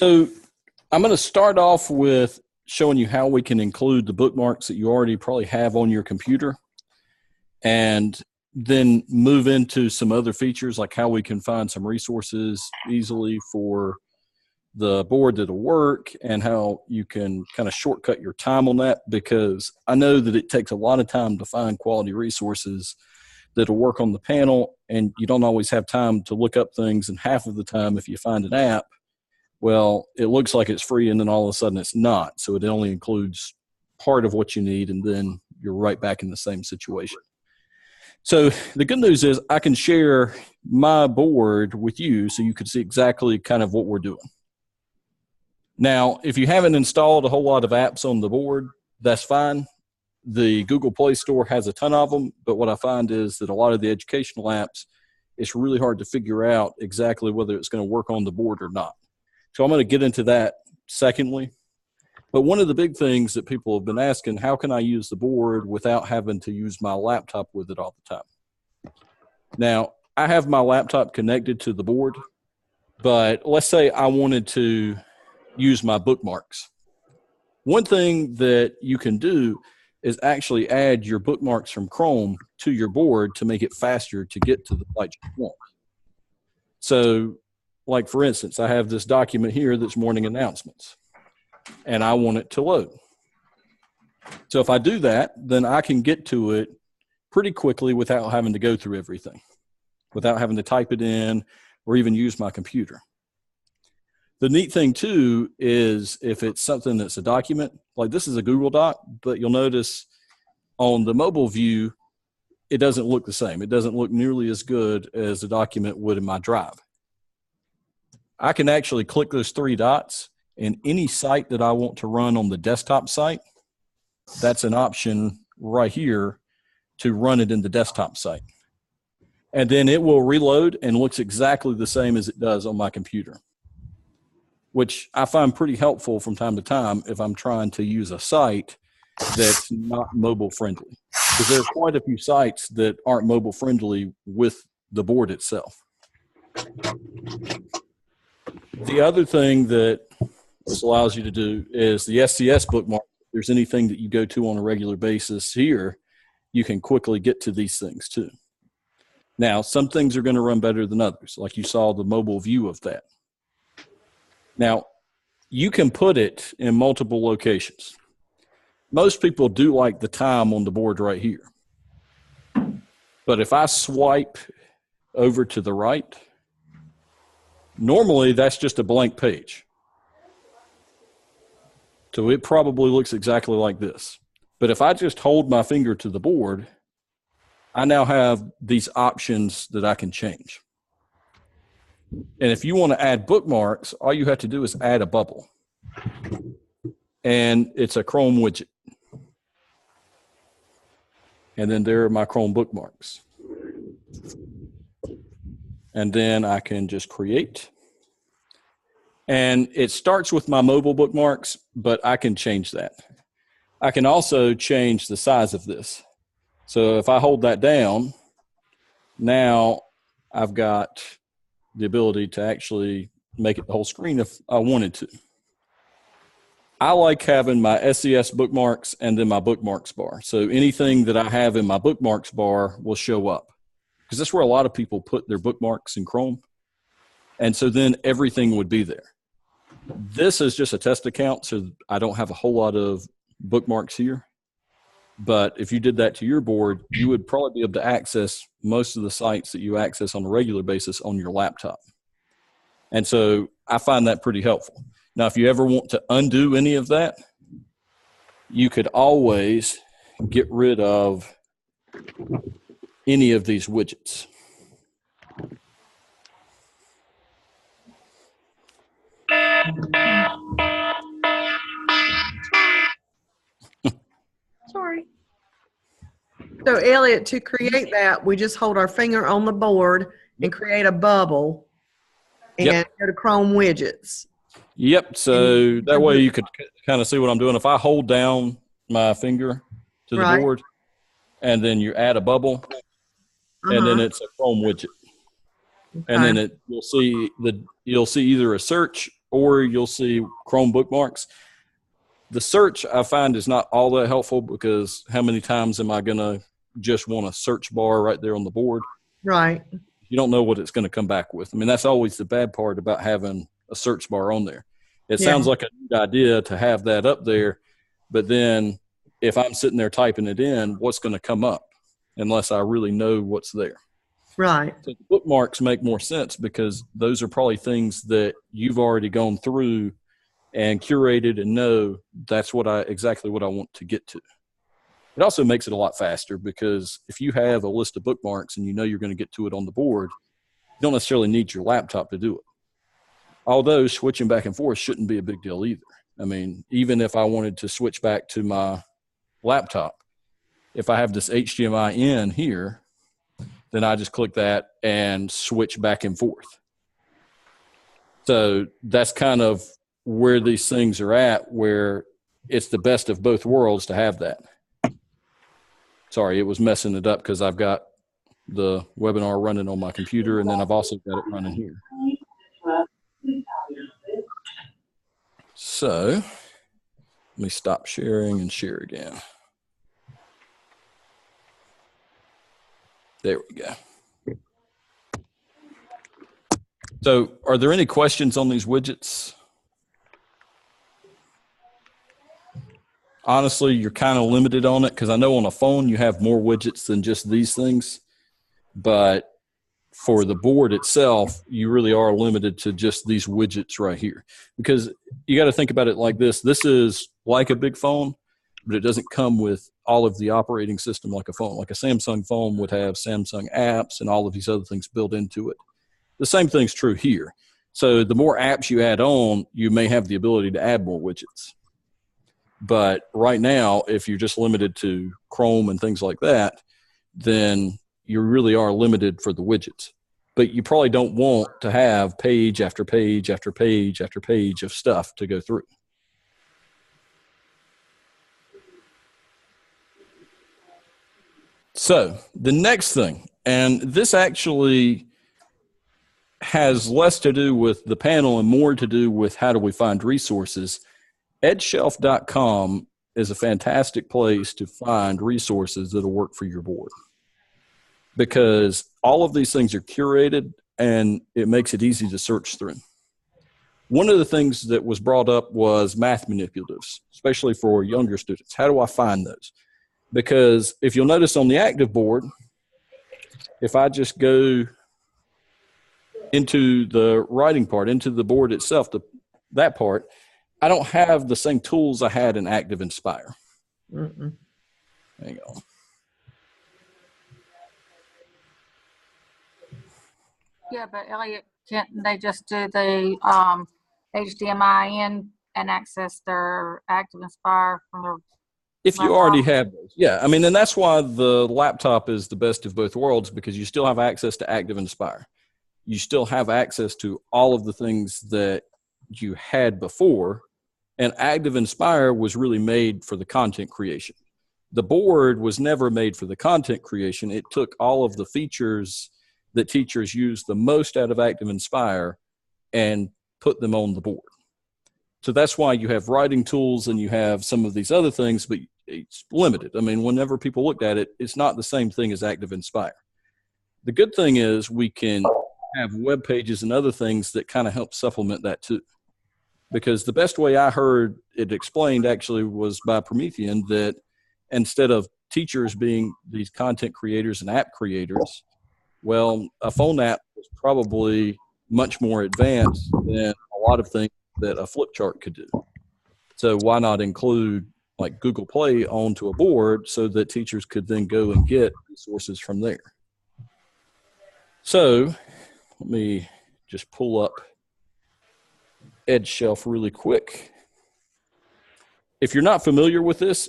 So I'm going to start off with showing you how we can include the bookmarks that you already probably have on your computer, and then move into some other features like how we can find some resources easily for the board that'll work, and how you can kind of shortcut your time on that, because I know that it takes a lot of time to find quality resources that'll work on the panel, and you don't always have time to look up things, and half of the time if you find an app, well, it looks like it's free and then all of a sudden it's not. So it only includes part of what you need, and then you're right back in the same situation. So the good news is I can share my board with you so you can see exactly kind of what we're doing. Now, if you haven't installed a whole lot of apps on the board, that's fine. The Google Play Store has a ton of them, but what I find is that a lot of the educational apps, it's really hard to figure out exactly whether it's going to work on the board or not. So I'm going to get into that secondly. But one of the big things that people have been asking, how can I use the board without having to use my laptop with it all the time? Now, I have my laptop connected to the board, but let's say I wanted to use my bookmarks. One thing that you can do is actually add your bookmarks from Chrome to your board to make it faster to get to the site you want. So, like for instance, I have this document here that's morning announcements, and I want it to load. So if I do that, then I can get to it pretty quickly without having to go through everything, without having to type it in or even use my computer. The neat thing too is if it's something that's a document, like this is a Google Doc, but you'll notice on the mobile view, it doesn't look the same. It doesn't look nearly as good as the document would in my Drive. I can actually click those three dots, and any site that I want to run on the desktop site, that's an option right here to run it in the desktop site. And then it will reload and looks exactly the same as it does on my computer, which I find pretty helpful from time to time if I'm trying to use a site that's not mobile friendly. Because there are quite a few sites that aren't mobile friendly with the board itself. The other thing that this allows you to do is the Sds Bookmark. If there's anything that you go to on a regular basis here, you can quickly get to these things too. Now, some things are going to run better than others, like you saw the mobile view of that. Now, you can put it in multiple locations. Most people do like the time on the board right here. But if I swipe over to the right, normally that's just a blank page. So it probably looks exactly like this. But if I just hold my finger to the board, I now have these options that I can change. And if you want to add bookmarks, all you have to do is add a bubble. And it's a Chrome widget. And then there are my Chrome bookmarks. And then I can just create. And it starts with my mobile bookmarks, but I can change that. I can also change the size of this. So if I hold that down, now I've got the ability to actually make it the whole screen if I wanted to. I like having my Sds bookmarks and then my bookmarks bar. So anything that I have in my bookmarks bar will show up, because that's where a lot of people put their bookmarks in Chrome. And so then everything would be there. This is just a test account, so I don't have a whole lot of bookmarks here. But if you did that to your board, you would probably be able to access most of the sites that you access on a regular basis on your laptop. And so I find that pretty helpful. Now, if you ever want to undo any of that, you could always get rid of any of these widgets. Sorry. So Elliot, to create that, we just hold our finger on the board and create a bubble and go to Chrome widgets. Yep. So that way you could kind of see what I'm doing. If I hold down my finger to the board and then you add a bubble and then it's a Chrome widget. Okay. And then you'll see either a search or you'll see Chrome bookmarks. The search I find is not all that helpful because how many times am I going to just want a search bar right there on the board? Right. You don't know what it's going to come back with. I mean, that's always the bad part about having a search bar on there. It sounds like a good idea to have that up there, but then if I'm sitting there typing it in, what's going to come up unless I really know what's there? Right. So the bookmarks make more sense because those are probably things that you've already gone through and curated and know that's exactly what I want to get to. It also makes it a lot faster because if you have a list of bookmarks and you know you're going to get to it on the board, you don't necessarily need your laptop to do it. Although switching back and forth shouldn't be a big deal either. I mean, even if I wanted to switch back to my laptop, if I have this HDMI in here, then I just click that and switch back and forth. So that's kind of where these things are at, where it's the best of both worlds to have that. Sorry, it was messing it up because I've got the webinar running on my computer, and then I've also got it running here. So let me stop sharing and share again. There we go. So are there any questions on these widgets? Honestly, you're kind of limited on it because I know on a phone you have more widgets than just these things, but for the board itself, you really are limited to just these widgets right here because you got to think about it like this. This is like a big phone, but it doesn't come with all of the operating system like a phone. Like a Samsung phone would have Samsung apps and all of these other things built into it. The same thing's true here. So the more apps you add on, you may have the ability to add more widgets. But right now, if you're just limited to Chrome and things like that, then you really are limited for the widgets. But you probably don't want to have page after page after page after page of stuff to go through. So the next thing, and this actually has less to do with the panel and more to do with how do we find resources. Edshelf.com is a fantastic place to find resources that'll work for your board because all of these things are curated and it makes it easy to search through. One of the things that was brought up was math manipulatives, especially for younger students. How do I find those? Because if you'll notice on the active board, if I just go into the writing part, into the board itself, that part, I don't have the same tools I had in Active Inspire. Mm-mm. Hang on. Yeah, but Elliot, can't they just do the HDMI in and access their Active Inspire from their If you already have those. Yeah, I mean, and that's why the laptop is the best of both worlds because you still have access to Active Inspire. You still have access to all of the things that you had before, and Active Inspire was really made for the content creation. The board was never made for the content creation. It took all of the features that teachers use the most out of Active Inspire and put them on the board. So that's why you have writing tools and you have some of these other things, but it's limited. I mean, whenever people looked at it, it's not the same thing as Active Inspire. The good thing is we can have web pages and other things that kind of help supplement that too. Because the best way I heard it explained actually was by Promethean that instead of teachers being these content creators and app creators, well, a phone app is probably much more advanced than a lot of things that a flip chart could do. So why not include like Google Play onto a board so that teachers could then go and get resources from there? So let me just pull up Edshelf really quick. If you're not familiar with this,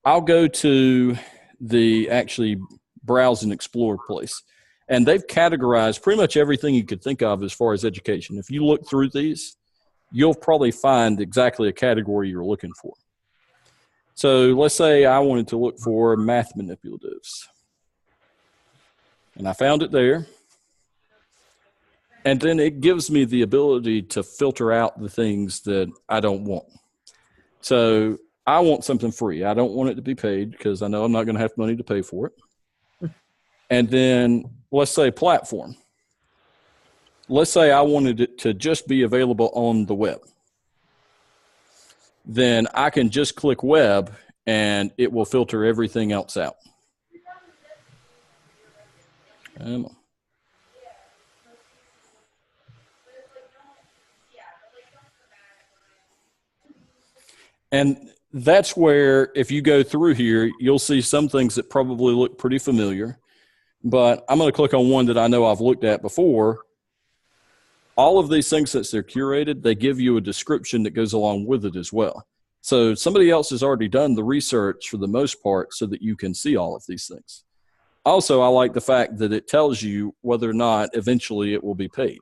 I'll go to the actually browse and explore place. And they've categorized pretty much everything you could think of as far as education. If you look through these, you'll probably find exactly a category you're looking for. So let's say I wanted to look for math manipulatives. And I found it there. And then it gives me the ability to filter out the things that I don't want. So I want something free. I don't want it to be paid because I know I'm not going to have money to pay for it. And then let's say platform. Let's say I wanted it to just be available on the web. Then I can just click web and it will filter everything else out. And that's where, if you go through here, you'll see some things that probably look pretty familiar. But I'm going to click on one that I know I've looked at before. All of these things, since they're curated, they give you a description that goes along with it as well. So somebody else has already done the research for the most part so that you can see all of these things. Also, I like the fact that it tells you whether or not eventually it will be paid.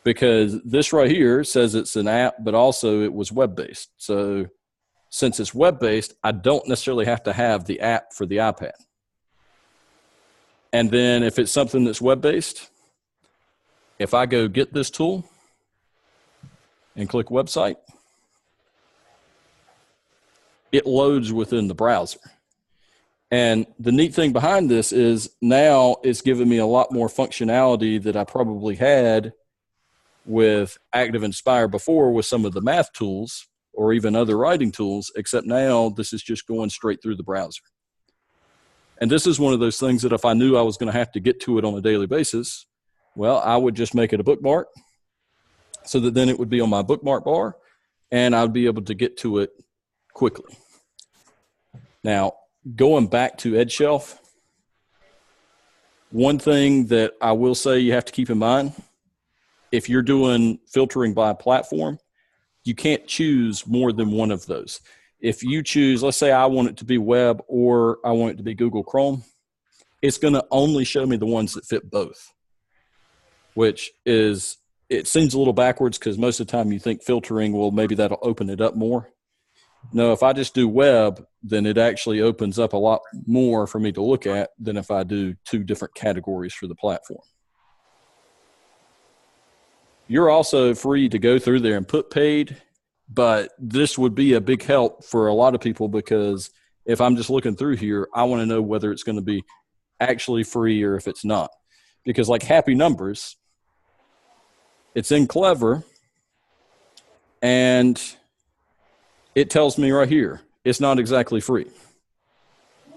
Because this right here says it's an app, but also it was web-based. So since it's web-based, I don't necessarily have to have the app for the iPad. And then if it's something that's web-based, if I go get this tool and click website, it loads within the browser. And the neat thing behind this is now it's giving me a lot more functionality that I probably had with ActivInspire before with some of the math tools or even other writing tools, except now this is just going straight through the browser. And this is one of those things that if I knew I was going to have to get to it on a daily basis, well, I would just make it a bookmark so that then it would be on my bookmark bar and I'd be able to get to it quickly. Now, going back to EdShelf, one thing that I will say you have to keep in mind, if you're doing filtering by platform, you can't choose more than one of those. If you choose, let's say I want it to be web or I want it to be Google Chrome, it's going to only show me the ones that fit both, which is, it seems a little backwards because most of the time you think filtering, well, maybe that'll open it up more. No, if I just do web, then it actually opens up a lot more for me to look at than if I do two different categories for the platform. You're also free to go through there and put paid, but this would be a big help for a lot of people because if I'm just looking through here, I want to know whether it's going to be actually free or if it's not. Because like Happy Numbers, it's in Clever, and it tells me right here, it's not exactly free.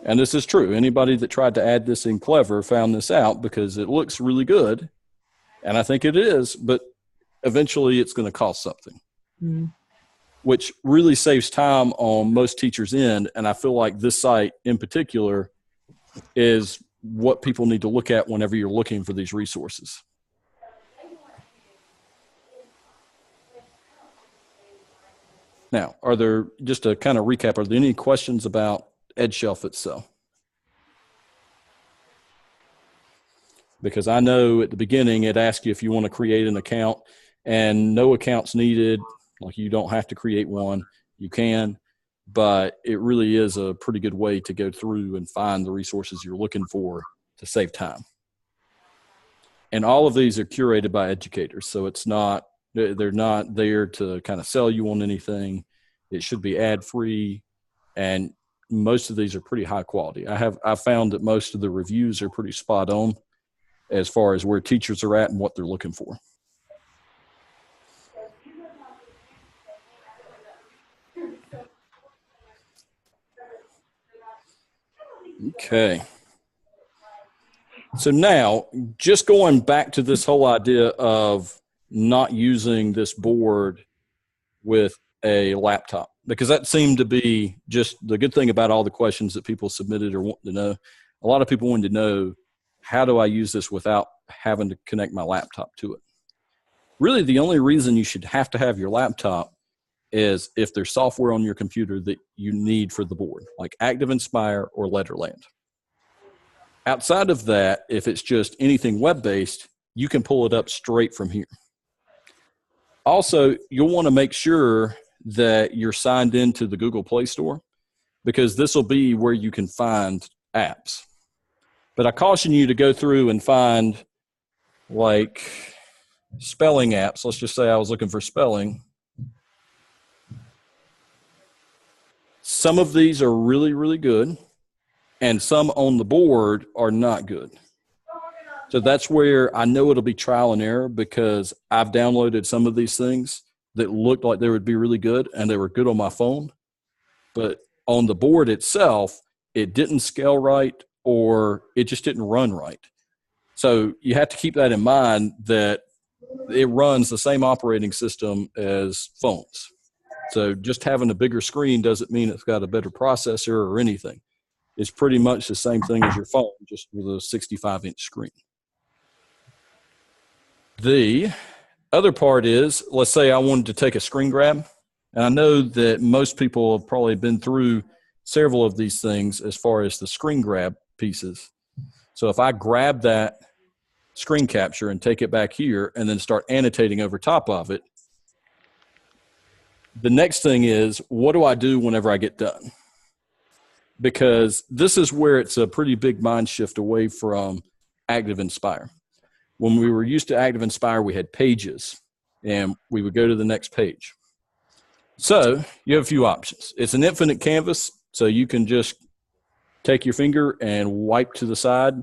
And this is true. Anybody that tried to add this in Clever found this out because it looks really good, and I think it is, but eventually it's going to cost something, which really saves time on most teachers' end. And I feel like this site in particular is what people need to look at whenever you're looking for these resources. Now, are there, just to kind of recap, are there any questions about EdShelf itself? Because I know at the beginning it asks you if you want to create an account, and no accounts needed. Like, you don't have to create one. You can, but it really is a pretty good way to go through and find the resources you're looking for to save time. And all of these are curated by educators, so it's not, they're not there to kind of sell you on anything. It should be ad-free, and most of these are pretty high quality. I found that most of the reviews are pretty spot on as far as where teachers are at and what they're looking for. Okay. So now, just going back to this whole idea of not using this board with a laptop, because that seemed to be just the good thing about all the questions that people submitted or wanting to know. A lot of people wanted to know, how do I use this without having to connect my laptop to it? Really, the only reason you should have to have your laptop is if there's software on your computer that you need for the board, like ActivInspire or Letterland. Outside of that, if it's just anything web-based, you can pull it up straight from here. Also, you'll want to make sure that you're signed into the Google Play Store, because this will be where you can find apps. But I caution you to go through and find like spelling apps. Let's just say I was looking for spelling. Some of these are really, really good, and some on the board are not good. So that's where I know it'll be trial and error, because I've downloaded some of these things that looked like they would be really good, and they were good on my phone. But on the board itself, it didn't scale right, or it just didn't run right. So you have to keep that in mind, that it runs the same operating system as phones. So just having a bigger screen doesn't mean it's got a better processor or anything. It's pretty much the same thing as your phone, just with a 65-inch screen. The other part is, let's say I wanted to take a screen grab. And I know that most people have probably been through several of these things as far as the screen grab pieces. So if I grab that screen capture and take it back here and then start annotating over top of it, the next thing is, what do I do whenever I get done? Because this is where it's a pretty big mind shift away from ActivInspire. When we were used to ActivInspire, we had pages, and we would go to the next page. So you have a few options. It's an infinite canvas, so you can just take your finger and wipe to the side,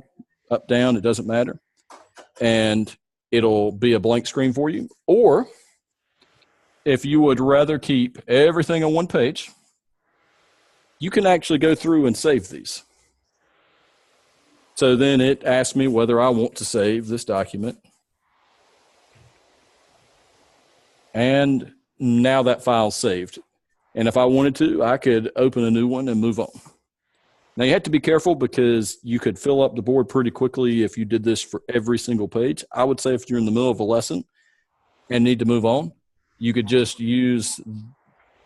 up, down, it doesn't matter. And it'll be a blank screen for you. Or if you would rather keep everything on one page, you can actually go through and save these. So then it asks me whether I want to save this document. And now that file's saved. And if I wanted to, I could open a new one and move on. Now you have to be careful, because you could fill up the board pretty quickly if you did this for every single page. I would say if you're in the middle of a lesson and need to move on, you could just use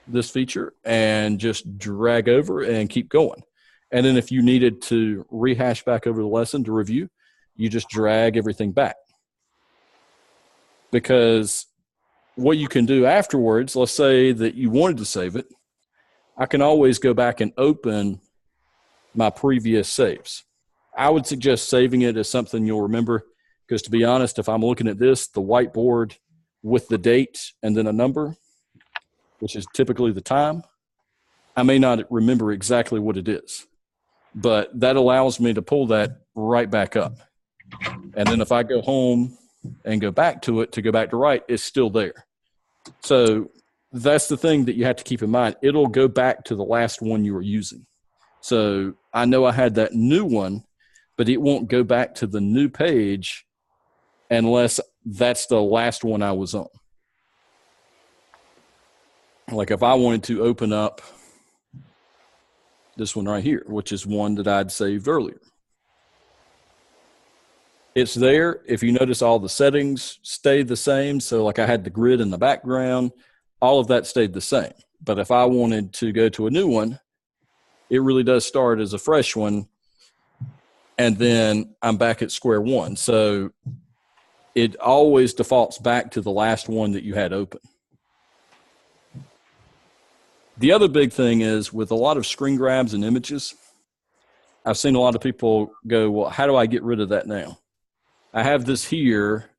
this feature and just drag over and keep going. And then if you needed to rehash back over the lesson to review, you just drag everything back. Because what you can do afterwards, let's say that you wanted to save it, I can always go back and open my previous saves. I would suggest saving it as something you'll remember, because to be honest, if I'm looking at this, the whiteboard with the date and then a number, which is typically the time, I may not remember exactly what it is, but that allows me to pull that right back up. And then if I go home and go back to it to go back to write, it's still there. So that's the thing that you have to keep in mind. It'll go back to the last one you were using. So I know I had that new one, but it won't go back to the new page unless that's the last one I was on. Like if I wanted to open up this one right here, which is one that I'd saved earlier. It's there. If you notice, all the settings stayed the same. So like I had the grid in the background, all of that stayed the same. But if I wanted to go to a new one, it really does start as a fresh one, and then I'm back at square one. So it always defaults back to the last one that you had open. The other big thing is, with a lot of screen grabs and images, I've seen a lot of people go, well, how do I get rid of that now? I have this here,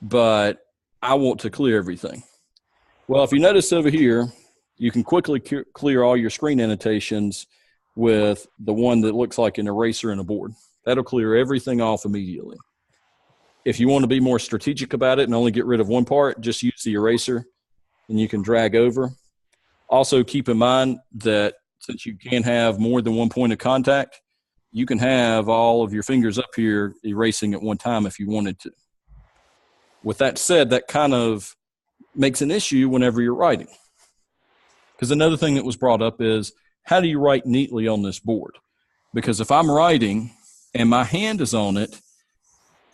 but I want to clear everything. Well, if you notice over here, you can quickly clear all your screen annotations with the one that looks like an eraser and a board. That'll clear everything off immediately. If you want to be more strategic about it and only get rid of one part, just use the eraser and you can drag over. Also keep in mind that since you can have more than one point of contact, you can have all of your fingers up here erasing at one time if you wanted to. With that said, that kind of makes an issue whenever you're writing. Because another thing that was brought up is, how do you write neatly on this board? Because if I'm writing and my hand is on it,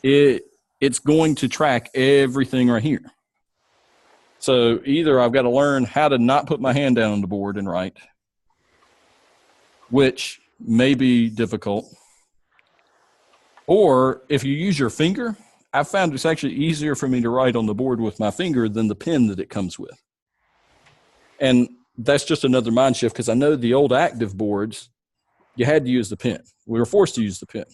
it's going to track everything right here. So either I've got to learn how to not put my hand down on the board and write, which may be difficult. Or if you use your finger, I've found it's actually easier for me to write on the board with my finger than the pen that it comes with. And that's just another mind shift, because I know the old active boards, you had to use the pen. We were forced to use the pen.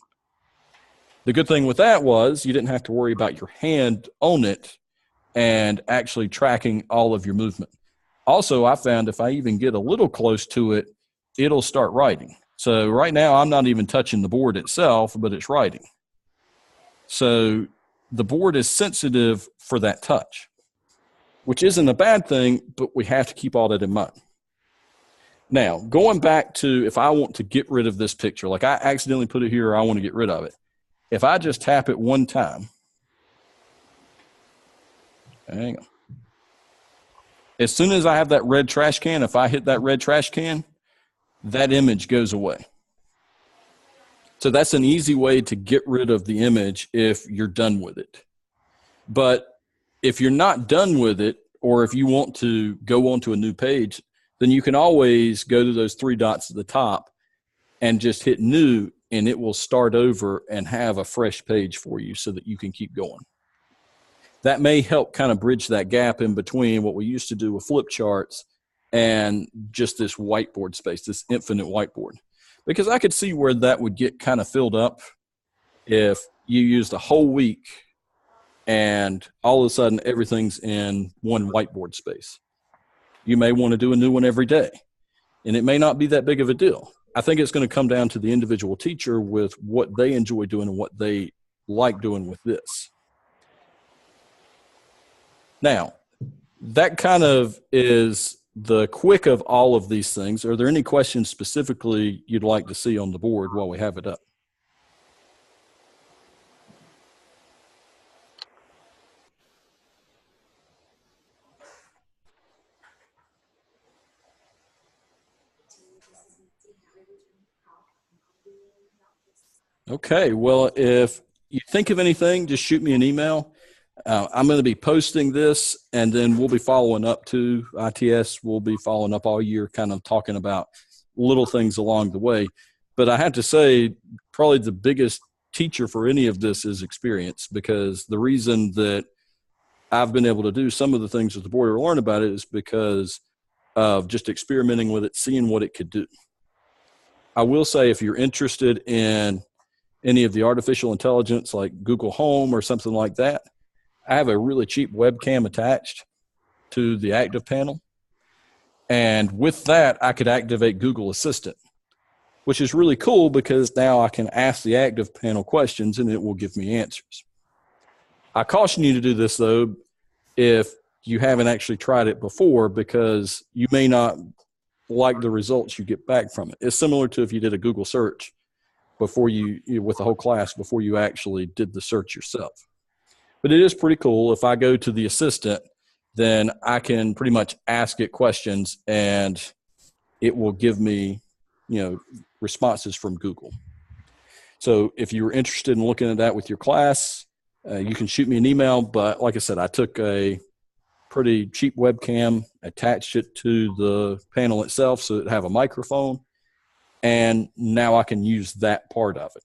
The good thing with that was you didn't have to worry about your hand on it and actually tracking all of your movement. Also, I found if I even get a little close to it, it'll start writing. So right now I'm not even touching the board itself, but it's writing. So the board is sensitive for that touch, which isn't a bad thing, but we have to keep all that in mind. Now, going back to if I want to get rid of this picture, like I accidentally put it here, or I want to get rid of it. If I just tap it one time, hang on. As soon as I have that red trash can, if I hit that red trash can, that image goes away. So that's an easy way to get rid of the image if you're done with it. But if you're not done with it, or if you want to go onto a new page, then you can always go to those three dots at the top and just hit new, and it will start over and have a fresh page for you so that you can keep going. That may help kind of bridge that gap in between what we used to do with flip charts and just this whiteboard space, this infinite whiteboard. Because I could see where that would get kind of filled up if you used a whole week and all of a sudden everything's in one whiteboard space. You may want to do a new one every day, and it may not be that big of a deal. I think it's going to come down to the individual teacher with what they enjoy doing and what they like doing with this. Now, that kind of is the quick of all of these things. Are there any questions specifically you'd like to see on the board while we have it up? Okay, well, if you think of anything, just shoot me an email. I'm going to be posting this, and then we'll be following up to ITS. We'll be following up all year, kind of talking about little things along the way. But I have to say, probably the biggest teacher for any of this is experience, because the reason that I've been able to do some of the things with the board or learn about it is because of just experimenting with it, seeing what it could do. I will say, if you're interested in any of the artificial intelligence like Google Home or something like that, I have a really cheap webcam attached to the ActivPanel. And with that, I could activate Google Assistant, which is really cool because now I can ask the ActivPanel questions and it will give me answers. I caution you to do this, though, if you haven't actually tried it before, because you may not like the results you get back from it. It's similar to if you did a Google search before with the whole class, before you actually did the search yourself. But it is pretty cool. If I go to the assistant, then I can pretty much ask it questions and it will give me, responses from Google. So if you're interested in looking at that with your class, you can shoot me an email. But like I said, I took a pretty cheap webcam, attached it to the panel itself so it have a microphone, and now I can use that part of it.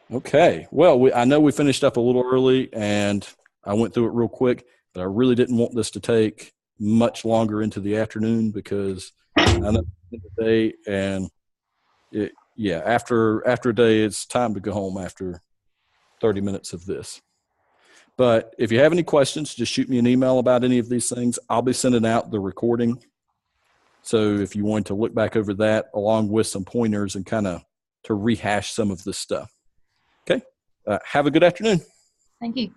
Okay, well, I know we finished up a little early, and I went through it real quick, but I really didn't want this to take much longer into the afternoon because I know it's the day, and after a day, it's time to go home after 30 minutes of this. But if you have any questions, just shoot me an email about any of these things. I'll be sending out the recording. So if you want to look back over that along with some pointers and kind of to rehash some of this stuff. Okay. Have a good afternoon. Thank you.